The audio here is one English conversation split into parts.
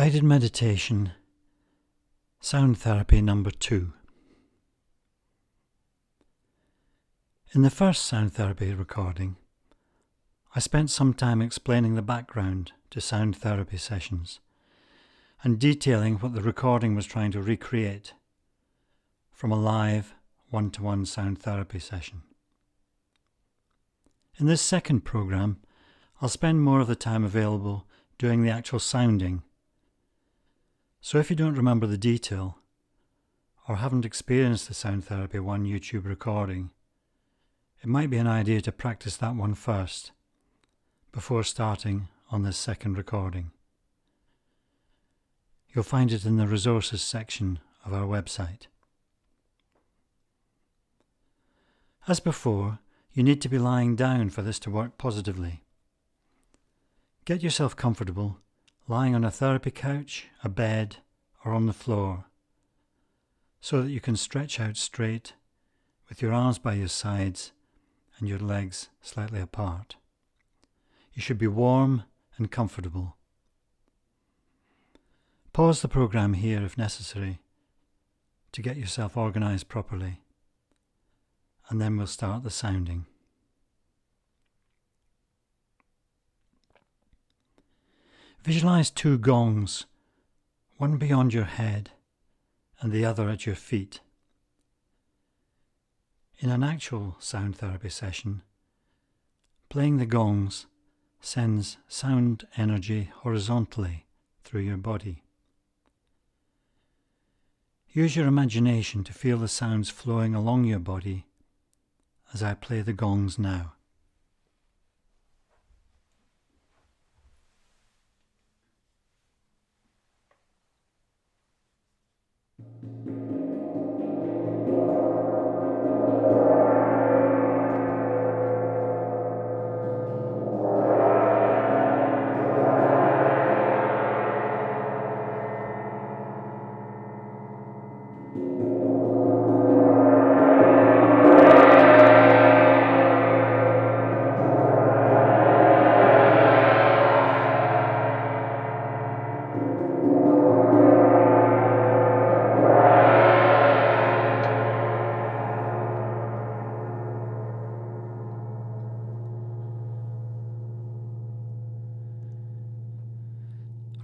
Guided Meditation, Sound Therapy number 2. In the first sound therapy recording, I spent some time explaining the background to sound therapy sessions and detailing what the recording was trying to recreate from a live one-to-one sound therapy session. In this second program, I'll spend more of the time available doing the actual sounding. So if you don't remember the detail or haven't experienced the Sound Therapy 1 YouTube recording, it might be an idea to practice that one first before starting on this second recording. You'll find it in the resources section of our website. As before, you need to be lying down for this to work positively. Get yourself comfortable, lying on a therapy couch, a bed, or on the floor, so that you can stretch out straight with your arms by your sides and your legs slightly apart. You should be warm and comfortable. Pause the program here if necessary to get yourself organized properly, and then we'll start the sounding. Visualize 2 gongs, one beyond your head and the other at your feet. In an actual sound therapy session, playing the gongs sends sound energy horizontally through your body. Use your imagination to feel the sounds flowing along your body as I play the gongs now.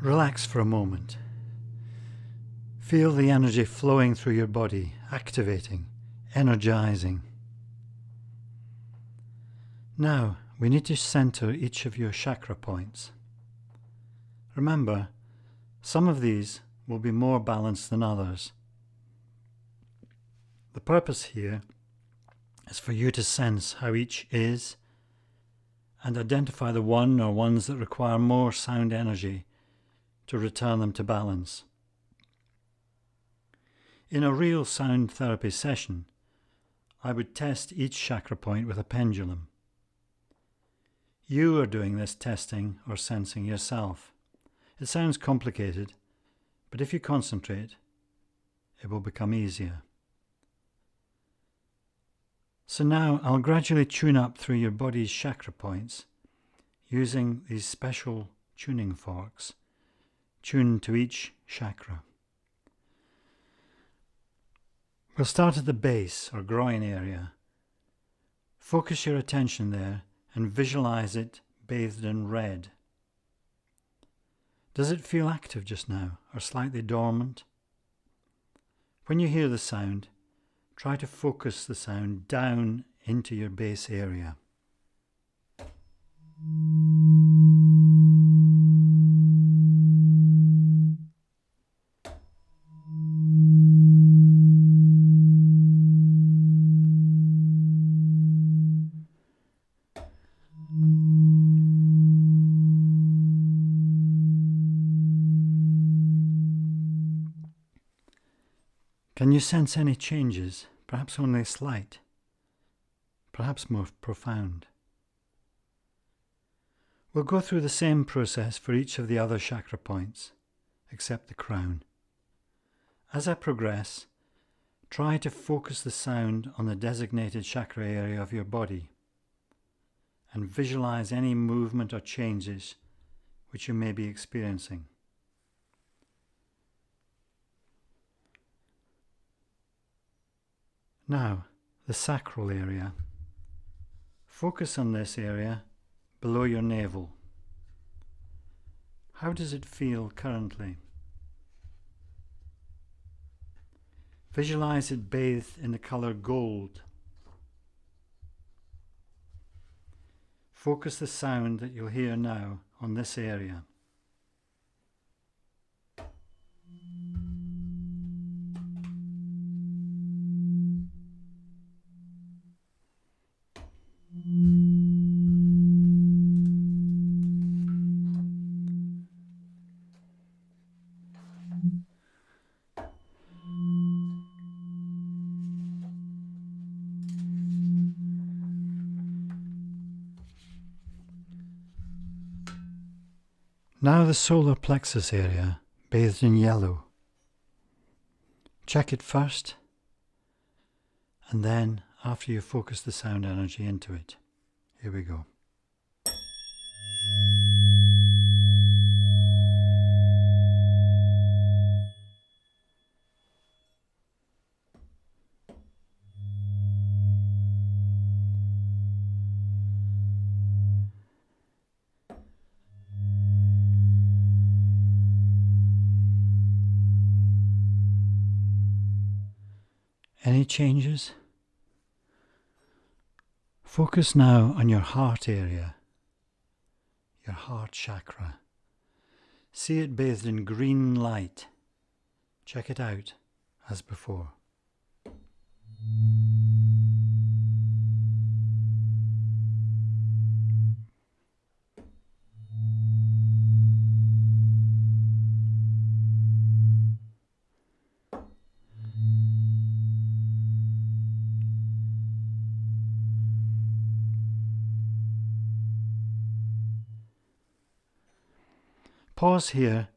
Relax for a moment. Feel the energy flowing through your body, activating, energizing. Now, we need to center each of your chakra points. Remember, some of these will be more balanced than others. The purpose here is for you to sense how each is and identify the one or ones that require more sound energy to return them to balance. In a real sound therapy session, I would test each chakra point with a pendulum. You are doing this testing or sensing yourself. It sounds complicated, but if you concentrate, it will become easier. So now I'll gradually tune up through your body's chakra points using these special tuning forks, tuned to each chakra. We'll start at the base or groin area. Focus your attention there and visualize it bathed in red. Does it feel active just now or slightly dormant? When you hear the sound, try to focus the sound down into your base area. Can you sense any changes, perhaps only slight, perhaps more profound? We'll go through the same process for each of the other chakra points, except the crown. As I progress, try to focus the sound on the designated chakra area of your body and visualize any movement or changes which you may be experiencing. Now, the sacral area. Focus on this area below your navel. How does it feel currently? Visualize it bathed in the colour gold. Focus the sound that you'll hear now on this area. Now the solar plexus area, bathed in yellow. Check it first, and then after you focus the sound energy into it. Here we go. Any changes? Focus now on your heart area, your heart chakra. See it bathed in green light. Check it out as before. Pause here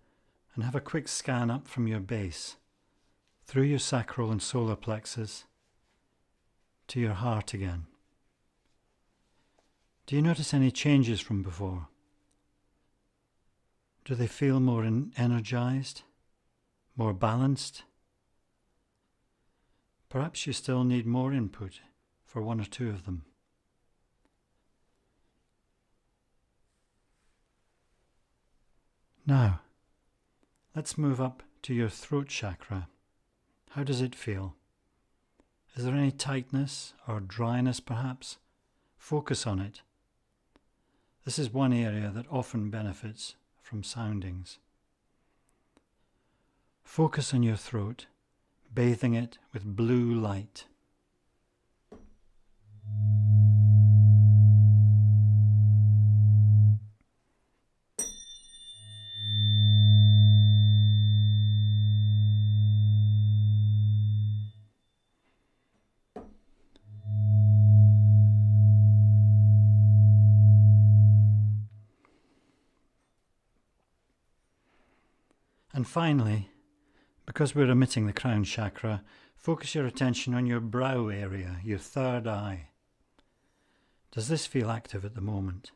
and have a quick scan up from your base, through your sacral and solar plexus, to your heart again. Do you notice any changes from before? Do they feel more energized, more balanced? Perhaps you still need more input for one or two of them. Now, let's move up to your throat chakra. How does it feel? Is there any tightness or dryness perhaps? Focus on it. This is one area that often benefits from soundings. Focus on your throat, bathing it with blue light. And finally, because we're omitting the crown chakra, focus your attention on your brow area, your third eye. Does this feel active at the moment?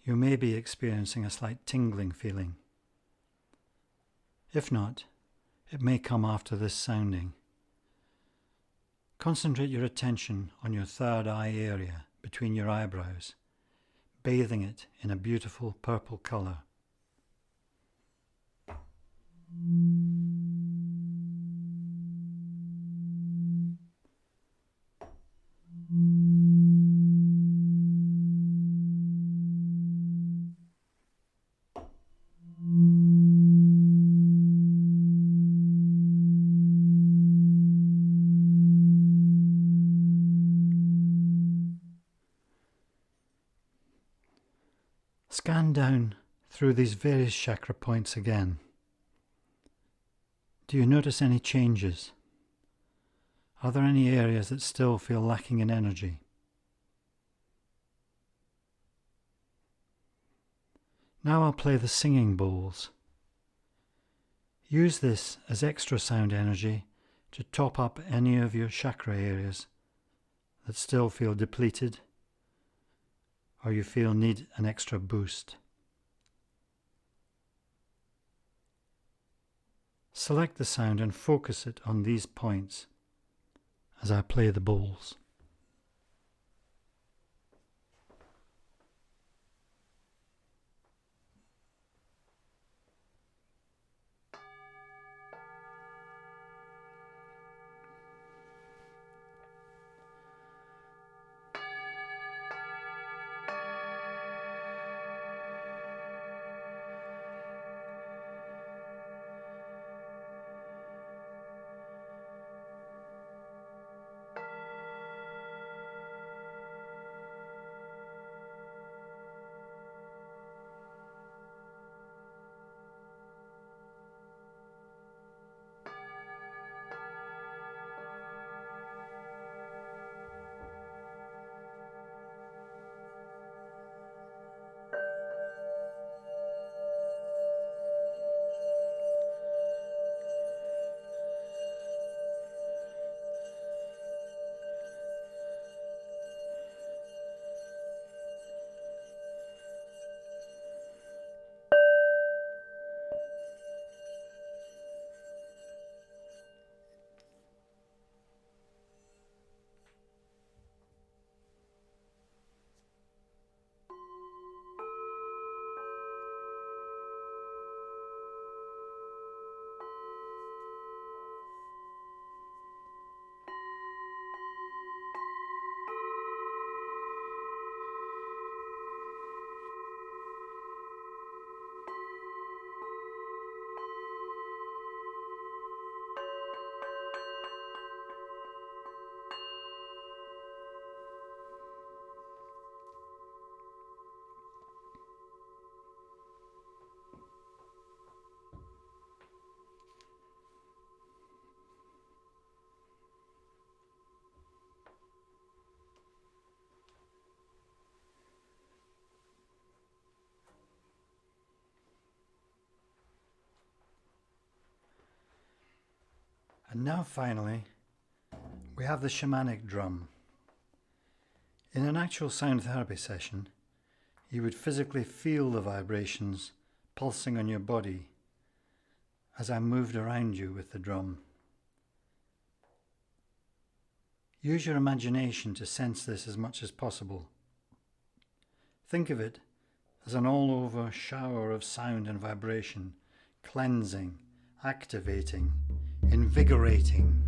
You may be experiencing a slight tingling feeling. If not, it may come after this sounding. Concentrate your attention on your third eye area between your eyebrows, bathing it in a beautiful purple colour. Scan down through these various chakra points again. Do you notice any changes? Are there any areas that still feel lacking in energy? Now I'll play the singing bowls. Use this as extra sound energy to top up any of your chakra areas that still feel depleted or you feel need an extra boost. Select the sound and focus it on these points as I play the bowls. And now finally, we have the Shamanic Drum. In an actual sound therapy session, you would physically feel the vibrations pulsing on your body as I moved around you with the drum. Use your imagination to sense this as much as possible. Think of it as an all-over shower of sound and vibration, cleansing, activating, invigorating.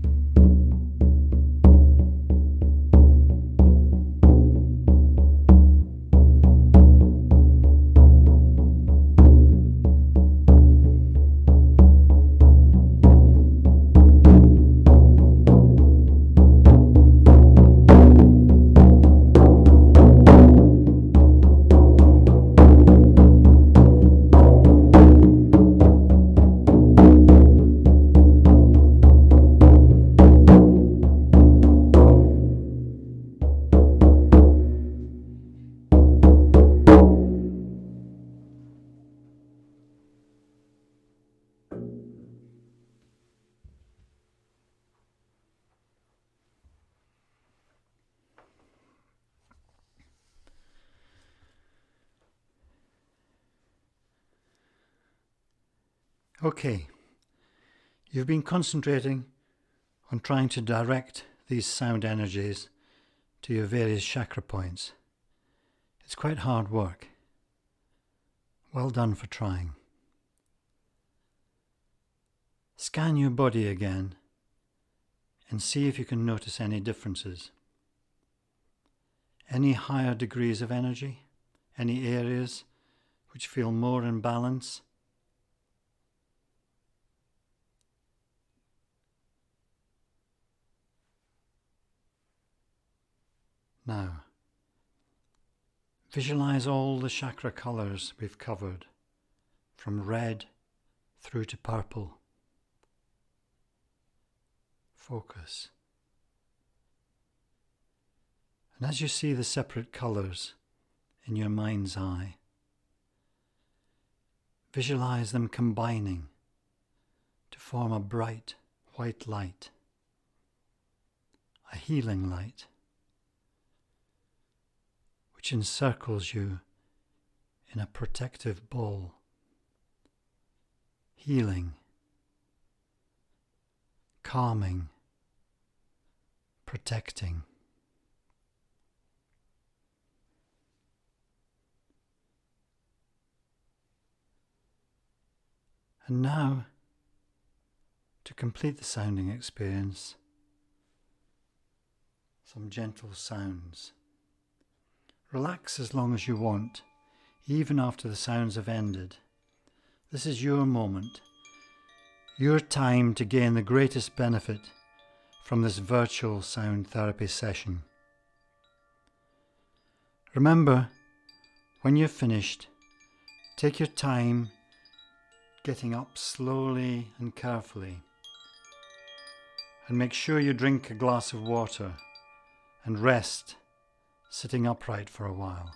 Okay, you've been concentrating on trying to direct these sound energies to your various chakra points. It's quite hard work. Well done for trying. Scan your body again and see if you can notice any differences. Any higher degrees of energy? Any areas which feel more in balance? Now, visualize all the chakra colours we've covered, from red through to purple. Focus. And as you see the separate colours in your mind's eye, visualize them combining to form a bright white light, a healing light, which encircles you in a protective ball, healing, calming, protecting. And now, to complete the sounding experience, some gentle sounds. Relax as long as you want, even after the sounds have ended. This is your moment, your time to gain the greatest benefit from this virtual sound therapy session. Remember, when you're finished, take your time getting up slowly and carefully, and make sure you drink a glass of water and rest sitting upright for a while.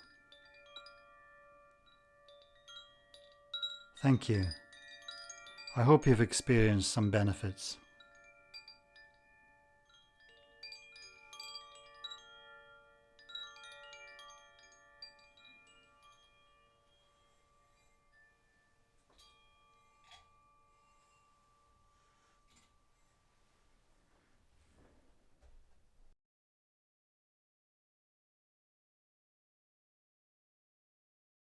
Thank you. I hope you've experienced some benefits.